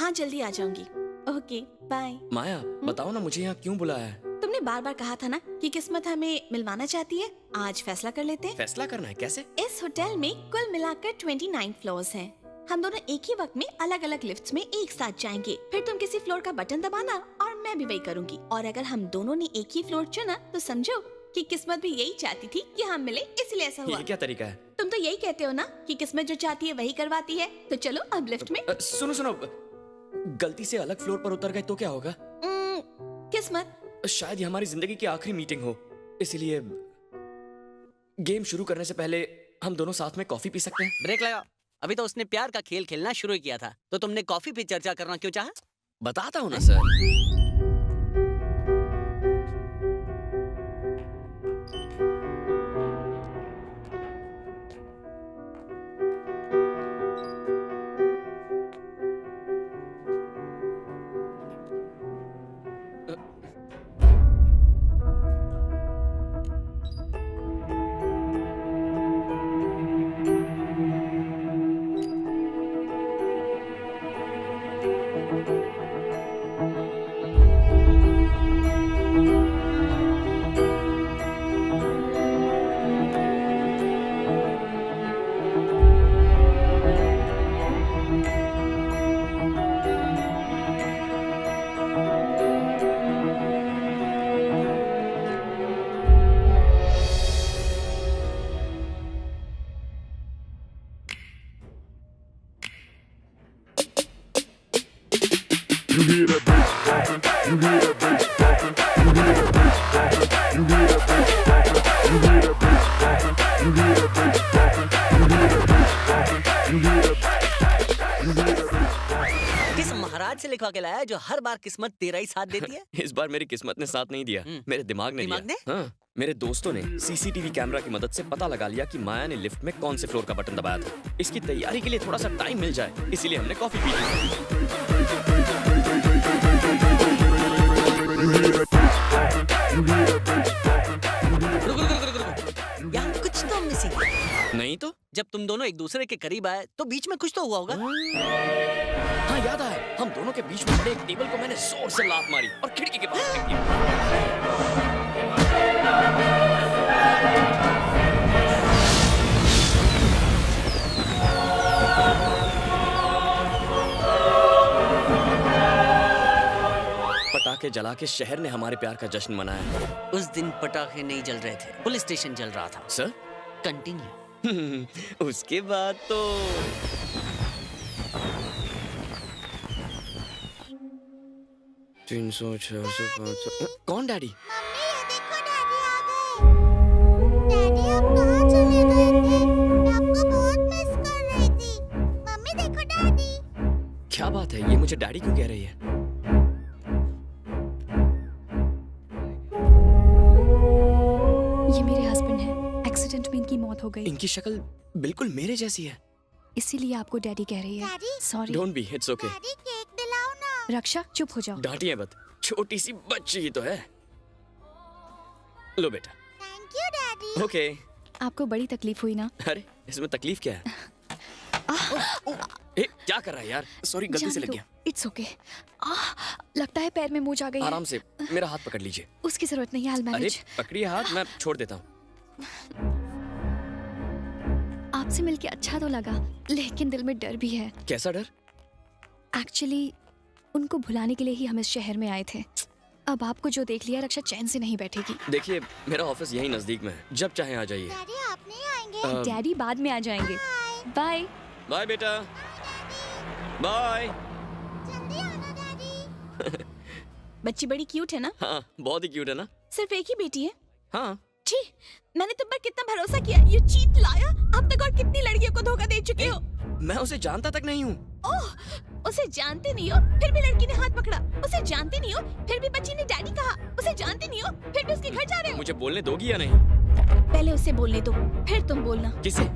हाँ जल्दी आ जाऊंगी। Okay bye. माया बताओ ना मुझे यहाँ क्यों बुलाया है? तुमने बार बार कहा था ना कि किस्मत हमें मिलवाना चाहती है। आज फैसला कर लेते हैं। फैसला करना है कैसे? इस होटल में कुल मिलाकर 29 फ्लोर्स हैं। हम दोनों एक ही वक्त में अलग अलग लिफ्ट्स में एक साथ जाएंगे। फिर तुम किसी फ्लोर का बटन दबाना और मैं भी वही करूंगी। और अगर हम दोनों ने एक ही फ्लोर चुना तो समझो कि किस्मत भी यही चाहती थी कि हम मिले, इसलिए ऐसा हुआ। ये क्या तरीका है? तुम तो यही कहते हो ना कि किस्मत जो चाहती है वही करवाती है। तो चलो अब लिफ्ट में। सुनो सुनो, गलती से अलग फ्लोर पर उतर गए तो क्या होगा? किस्मत, शायद ये हमारी जिंदगी की आखिरी मीटिंग हो, इसलिए गेम शुरू करने से पहले हम दोनों साथ में कॉफी पी सकते हैं? ब्रेक लगाओ। अभी तो उसने प्यार का खेल खेलना शुरू किया था, तो तुमने कॉफी पे चर्चा करना क्यों चाहा? बताता हूँ ना sir. You hear that bass bumping, you hear that bass bumping, you hear that bass bumping, you hear that bass bumping, you hear that bass bumping, you hear that bass bumping, you hear that bass bumping, you hear that bass bumping. किस महाराज से लिखवा के लाया है जो हर बार किस्मत तेरा ही साथ देती है? इस बार मेरी किस्मत ने साथ नहीं दिया, मेरे दिमाग ने दिमाग दिया। हाँ, मेरे दोस्तों ने सीसीटीवी कैमरा की मदद से पता लगा लिया कि माया ने लिफ्ट में कौन से फ्लोर का बटन दबाया था। इसकी तैयारी के लिए थोड़ा सा टाइम मिल जाए, इसीलिए हमने कॉफी पी ली। यहाँ कुछ तो मिसिंग है। नहीं तो जब तुम दोनों एक दूसरे के करीब आए तो बीच में कुछ तो हुआ होगा। हाँ याद आया, हम दोनों के बीच में पड़े एक टेबल को मैंने जोर से लात मारी और खिड़की के पास फेंक दिया। पटाखे जला के शहर ने हमारे प्यार का जश्न मनाया। उस दिन पटाखे नहीं जल रहे थे, पुलिस स्टेशन जल रहा था। Sir continue. उसके बाद तो 300, 600, 500। कौन डैडी? मम्मी ये देखो डैडी आ गए। डैडी आप कहाँ चले गए थे? मैं आपको बहुत मिस कर रही थी। मम्मी देखो डैडी। क्या बात है, ये मुझे डैडी क्यों कह रही है? ये मेरे हस्बैंड हैं। एक्सीडेंट में इनकी मौत हो गई, इनकी शक्ल बिल्कुल मेरे जैसी है। इसीलिए आपको डैडी कह रही है। Daddy sorry. Don't be, it's okay. Daddy cake दिलाओ ना। रक्षा चुप हो जाओ। डांटिए मत, छोटी सी बच्ची ही तो है। लो बेटा। Thank you daddy. ओके। आपको बड़ी तकलीफ हुई ना? अरे इसमें तकलीफ क्या है? ए, क्या कर रहा है यार? सॉरी, गलती से लग गया। It's okay. लगता है पैर में मोच आ गई है। आराम से, मेरा हाथ पकड़ लीजिए। उसकी जरूरत नहीं है, I'll अरे manage। पकड़िए हाथ, मैं छोड़ देता हूँ। आपसे मिलके अच्छा तो लगा, लेकिन दिल में डर भी है। कैसा डर? एक्चुअली उनको भुलाने के लिए ही हम इस शहर में आए थे। अब आपको जो देख लिया, रक्षा चैन से नहीं बैठेगी। देखिए मेरा ऑफिस यहीं नजदीक में है, जब चाहे आ जाइए। डैडी आप नहीं आएंगे? डैडी बाद में आ जाएंगे। बाय। बाय बेटा। बाय। जल्दी आना डैडी। बच्ची बड़ी क्यूट है ना? हाँ बहुत ही क्यूट है ना? सिर्फ एक ही बेटी है? हाँ। छी, मैंने तुम पर कितना भरोसा किया। यू चीट लाया। अब तक और कितनी लड़कियों को धोखा दे चुके हो? मैं उसे जानता तक नहीं हूँ। ओह, उसे जानते नहीं हो फिर भी लड़की ने हाथ पकड़ा। उसे जानते नहीं हो फिर भी बच्ची ने डैडी कहा। उसे जानते नहीं हो फिर भी उसके घर जा रहे हो। मुझे बोलने दोगी या नहीं? पहले उसे बोलने दो, फिर तुम बोलना। किसे?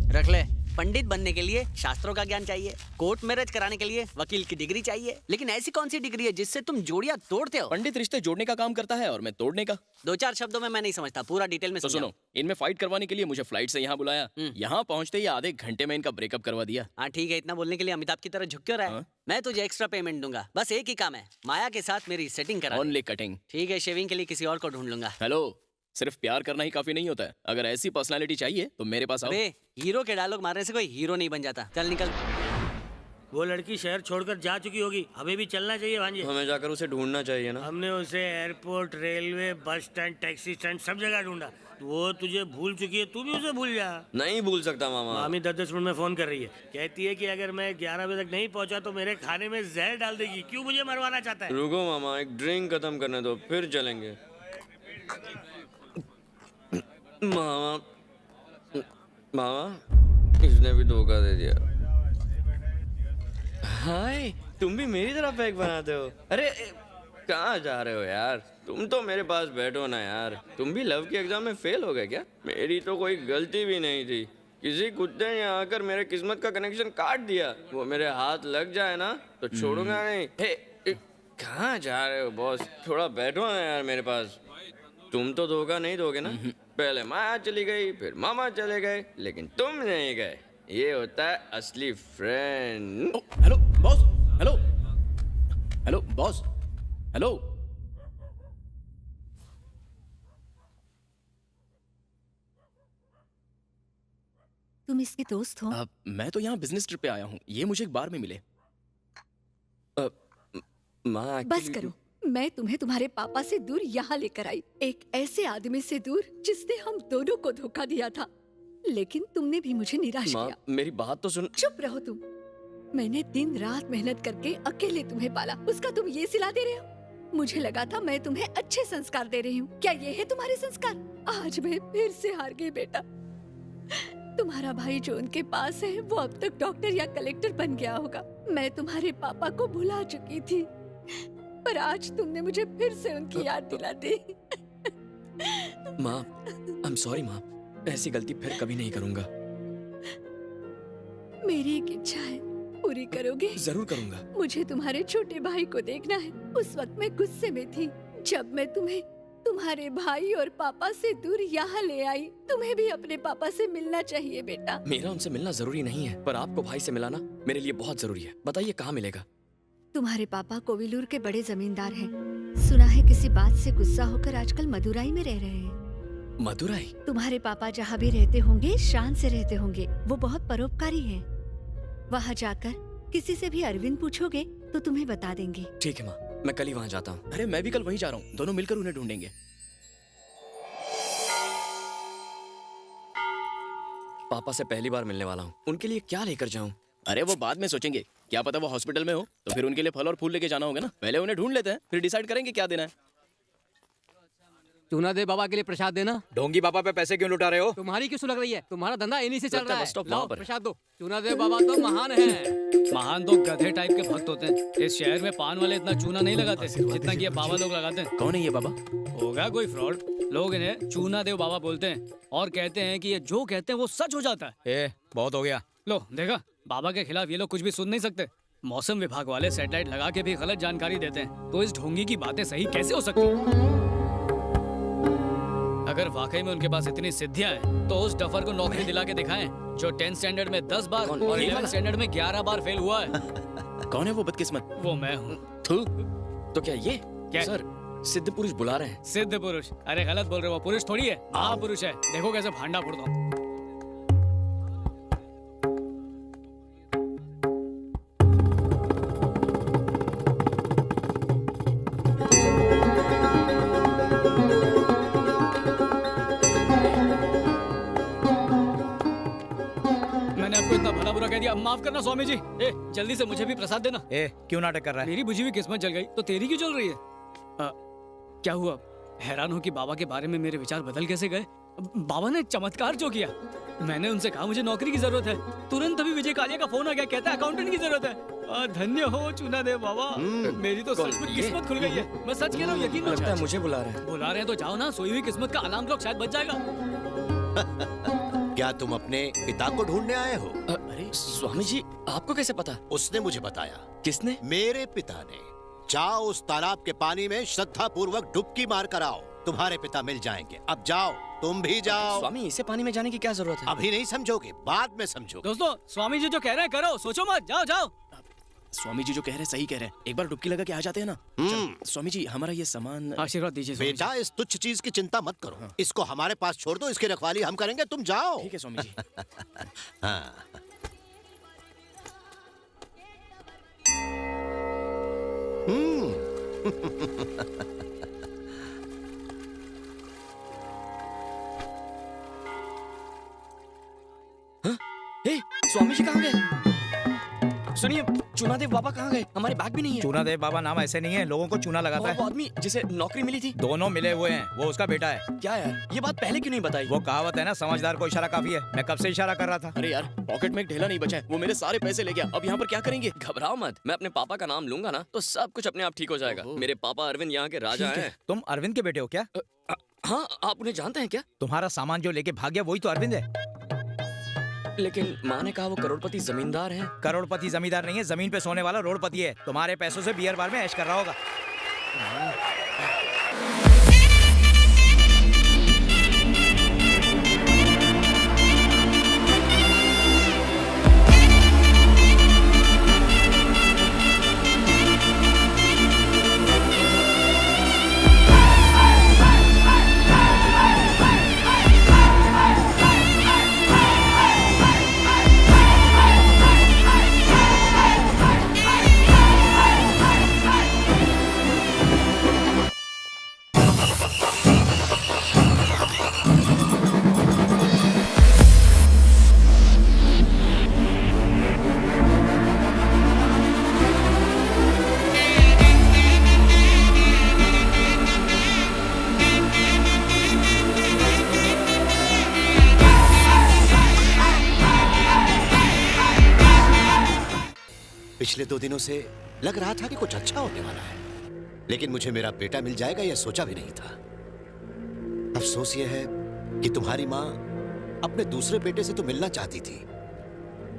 रख ले। पंडित बनने बनने के लिए शास्त्रों का ज्ञान चाहिए, कोर्ट मैरिज कराने के लिए वकील की डिग्री चाहिए, लेकिन ऐसी कौन सी डिग्री है जिससे तुम जोड़ियां तोड़ते हो? पंडित रिश्ते जोड़ने का काम करता है और मैं तोड़ने का। 2-4 शब्दों में मैं नहीं समझता, पूरा डिटेल में तो समझाओ। सुनो, इनमें फाइट करवाने के लिए मुझे फ्लाइट से यहाँ बुलाया। यहाँ पहुँचते ही आधे घंटे में इनका ब्रेकअप करवा दिया। हाँ ठीक है, इतना बोलने के लिए अमिताभ की तरह झुक क्यों रहा है? हाँ? मैं तुझे एक्स्ट्रा पेमेंट दूंगा, बस एक ही काम है, माया के साथ मेरी सेटिंग करा। Only cutting. ठीक है, शेविंग के लिए किसी और को ढूंढ लूंगा। हेलो, सिर्फ प्यार करना ही काफी नहीं होता है। अगर ऐसी पर्सनालिटी चाहिए तो मेरे पास आओ। अबे हीरो के डायलॉग मारने से कोई हीरो नहीं बन जाता। चल निकल। वो लड़की शहर छोड़कर जा चुकी होगी, हमें भी चलना चाहिए भांजे। हमें जाकर उसे ढूंढना चाहिए ना। हमने उसे airport, railway, bus stand, taxi stand सब जगह ढूंढा। वो तुझे भूल चुकी है, तू भी उसे भूल जा। नहीं भूल सकता मामा। मामी 10-10 मिनट में फोन कर रही है, कहती है कि अगर मैं 11 बजे तक नहीं पहुंचा तो मेरे खाने में जहर डाल देगी। क्यों मुझे मरवाना चाहता है? रुको मामा, एक ड्रिंक खत्म करने दो फिर चलेंगे। मामा, मामा इसने भी धोखा दे दिया। हाय, तुम भी मेरी तरह पैक बनाते हो? अरे कहाँ जा रहे हो यार? तुम तो मेरे पास बैठो ना यार। तुम भी लव के एग्जाम में फेल हो गए क्या? मेरी तो कोई गलती भी नहीं थी। किसी कुत्ते ने आकर मेरे किस्मत का कनेक्शन काट दिया। वो मेरे हाथ लग जाए ना तो छोड़ूंगा नहीं। हे, कहाँ जा रहे हो बॉस? थोड़ा बैठो ना यार मेरे पास। तुम तो धोखा नहीं दोगे ना? पहले माया चली गई, फिर मामा चले गए, लेकिन तुम नहीं गए। ये होता है असली friend. Hello boss. Hello hello boss. Hello. तुम इसके दोस्त हो? मैं तो यहाँ बिजनेस ट्रिप पे आया हूँ। ये मुझे एक बार में मिले। माँ बस करो, मैं तुम्हें तुम्हारे पापा से दूर यहाँ लेकर आई, एक ऐसे आदमी से दूर जिसने हम दोनों को धोखा दिया था। लेकिन तुमने भी मुझे निराश माँ, किया। मेरी बात तो सुन। चुप रहो तुम। मैंने दिन रात मेहनत करके अकेले तुम्हें पाला, उसका तुम ये सिला दे रहे हो? मुझे लगा था मैं तुम्हें अच्छे संस्कार दे रही हूँ। क्या ये है तुम्हारे संस्कार? आज मैं फिर से हार गई बेटा। तुम्हारा भाई जो उनके पास है वो अब तक डॉक्टर या कलेक्टर बन गया होगा। मैं तुम्हारे पापा को भुला चुकी थी, पर आज तुमने मुझे फिर से उनकी याद दिला दी। माँ, आई एम सॉरी माँ। ऐसी गलती फिर कभी नहीं करूँगा। मेरी एक इच्छा है, पूरी करोगे? जरूर करूँगा। मुझे तुम्हारे छोटे भाई को देखना है। उस वक्त मैं गुस्से में थी जब मैं तुम्हें तुम्हारे भाई और पापा से दूर यहाँ ले आई। तुम्हें भी अपने पापा से मिलना चाहिए बेटा। मेरा उनसे मिलना जरूरी नहीं है, पर आपको भाई से मिलाना मेरे लिए बहुत जरूरी है। बताइए कहाँ मिलेगा? तुम्हारे पापा कोविलूर के बड़े जमींदार हैं। सुना है किसी बात से गुस्सा होकर आजकल मदुराई में रह रहे हैं। मदुराई? तुम्हारे पापा जहाँ भी रहते होंगे शान से रहते होंगे। वो बहुत परोपकारी हैं। वहाँ जाकर किसी से भी अरविंद पूछोगे तो तुम्हें बता देंगे। ठीक है माँ, मैं कल ही वहाँ जाता हूँ। अरे मैं भी कल वहीं जा रहा हूँ। दोनों मिलकर उन्हें ढूंढेंगे। पापा से पहली बार मिलने वाला हूँ। उनके लिए क्या लेकर जाऊँ? अरे वो बाद में सोचेंगे। क्या पता वो हॉस्पिटल में हो तो फिर उनके लिए फल और फूल लेके जाना होगा ना। पहले उन्हें ढूंढ लेते हैं, फिर डिसाइड करेंगे क्या देना है। चूना दे बाबा के लिए प्रसाद देना। ढोंगी बाबा पे पैसे क्यों लुटा रहे हो? तुम्हारी क्यों लग रही है? तुम्हारा धंधा इन्हीं से चल लगता है रहा बस स्टॉप है। लाओ वहाँ पर है। प्रसाद दो। चूना दे बाबा तो महान है। महान तो गधे टाइप के भक्त होते हैं। इस शहर में पान वाले इतना चूना नहीं लगाते जितना कि ये बाबा लोग लगाते हैं। कौन है ये बाबा? होगा कोई फ्रॉड। लोग इन्हें चूना देव बाबा बोलते हैं और कहते हैं कि ये जो कहते हैं वो सच हो जाता है। बहुत हो गया। लो देखा, बाबा के खिलाफ ये लोग कुछ भी सुन नहीं सकते। मौसम विभाग वाले सैटेलाइट लगा के भी गलत जानकारी देते हैं, तो इस ढोंगी की बातें सही कैसे हो सकती हैं? अगर वाकई में उनके पास इतनी सिद्धियां हैं, तो उस डफर को नौकरी दिला के दिखाएं जो 10th स्टैंडर्ड में 10 बार कौन? और ये 11th वाला? स्टैंडर्ड में 11 बार फेल हुआ है। कौन है वो बदकिस्मत? वो मैं हूँ। थू। तो क्या ये? क्या? सर, सिद्ध पुरुष बुला रहे हैं। सिद्ध पुरुष? अरे गलत बोल रहे हो, पुरुष थोड़ी है, महापुरुष है। देखो कैसे भांडा फोड़ दो। मैंने आपको इतना भला बुरा कह दिया, माफ करना स्वामी जी। जल्दी से मुझे भी प्रसाद देना। क्यों नाटक कर रहा है? मेरी बुझी हुई किस्मत जल गई तो तेरी क्यों जल रही है? क्या हुआ? हैरान हो कि बाबा के बारे में मेरे विचार बदल कैसे गए। बाबा ने चमत्कार जो किया। मैंने उनसे कहा मुझे नौकरी की जरूरत है, तुरंत अभी विजय कालिया का फोन आ गया, कहता है अकाउंटेंट की जरूरत है। धन्य हो चुना दे बाबा, मेरी तो सच में किस्मत खुल गई है। मैं सच कह रहा हूँ, यकीन नहीं लगता है मुझे बुला रहे हैं। बुला रहे हैं तो जाओ ना, सोई हुई किस्मत का अलार्म क्लॉक शायद बच जाएगा। क्या तुम अपने पिता को ढूंढने आए हो? अरे स्वामी जी, आपको कैसे पता? उसने मुझे बताया। किसने? मेरे पिता ने। जाओ उस तालाब के पानी में श्रद्धा पूर्वक डुबकी मार कर आओ, तुम्हारे पिता मिल जाएंगे। अब जाओ, तुम भी जाओ। स्वामी, इसे पानी में जाने की क्या जरूरत है? अभी नहीं समझोगे, बाद में समझोगे। दोस्तों, स्वामी जी जो कह रहे हैं करो, सोचो मत, जाओ जाओ। स्वामी जी जो कह रहे हैं सही कह रहे हैं, एक बार डुबकी लगा के आ जाते हैं ना। स्वामी जी, हमारा ये सामान। आशीर्वाद दीजिए स्वामी बेटा, इस तुच्छ चीज की चिंता मत करो। इसको हमारे पास छोड़ दो, इसकी रखवाली हम करेंगे, तुम जाओ। ठीक है स्वामी जी। हाँ। ए, स्वामी जी कहाँ गए? सुनिए, चूनादेव बाबा कहाँ गए? हमारे बैग भी नहीं है। चूनादेव बाबा नाम ऐसे नहीं है, लोगों को चूना लगाता वो है। आदमी जिसे नौकरी मिली थी। दोनों मिले हुए हैं, वो उसका बेटा है। क्या यार, ये बात पहले क्यों नहीं बताई? वो कहावत है ना, समझदार को इशारा काफी है। मैं कब से इशारा कर रहा था। अरे यार, पॉकेट में एक ढेला नहीं बचा है, वो मेरे सारे पैसे ले गया। अब यहाँ पर क्या करेंगे? घबराओ मत, मैं अपने पापा का नाम लूंगा ना तो सब कुछ अपने आप ठीक हो जाएगा। मेरे पापा अरविंद यहाँ के राजा हैं। तुम अरविंद के बेटे हो क्या? हाँ, आप उन्हें जानते हैं क्या? तुम्हारा सामान जो लेके भाग गया वही तो अरविंद है। लेकिन माँ ने कहा वो करोड़पति जमींदार हैं। करोड़पति जमींदार नहीं है, जमीन पे सोने वाला रोडपति है। तुम्हारे पैसों से बियर बार में ऐश कर रहा होगा। पिछले 2 दिनों से लग रहा था कि कुछ अच्छा होने वाला है, लेकिन मुझे मेरा बेटा मिल जाएगा यह सोचा भी नहीं था। अफसोस यह है कि तुम्हारी माँ अपने दूसरे बेटे से तो मिलना चाहती थी,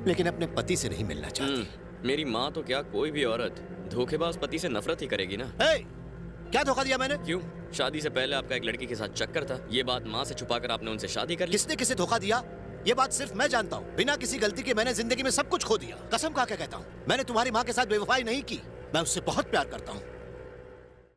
लेकिन अपने पति से नहीं मिलना चाहती। मेरी माँ तो क्या, कोई भी औरत धोखेबाज पति से नफरत ही करेगी ना। क्या धोखा दिया मैंने? क्यों? शादी से पहले आपका एक लड़की के साथ चक्कर था, ये बात माँ से छुपाकर आपने उनसे शादी कर ली। किसने किसे धोखा दिया ये बात सिर्फ मैं जानता हूँ। बिना किसी गलती के मैंने जिंदगी में सब कुछ खो दिया। कसम खा के कहता हूँ, मैंने तुम्हारी माँ के साथ बेवफाई नहीं की। मैं उससे बहुत प्यार करता हूँ।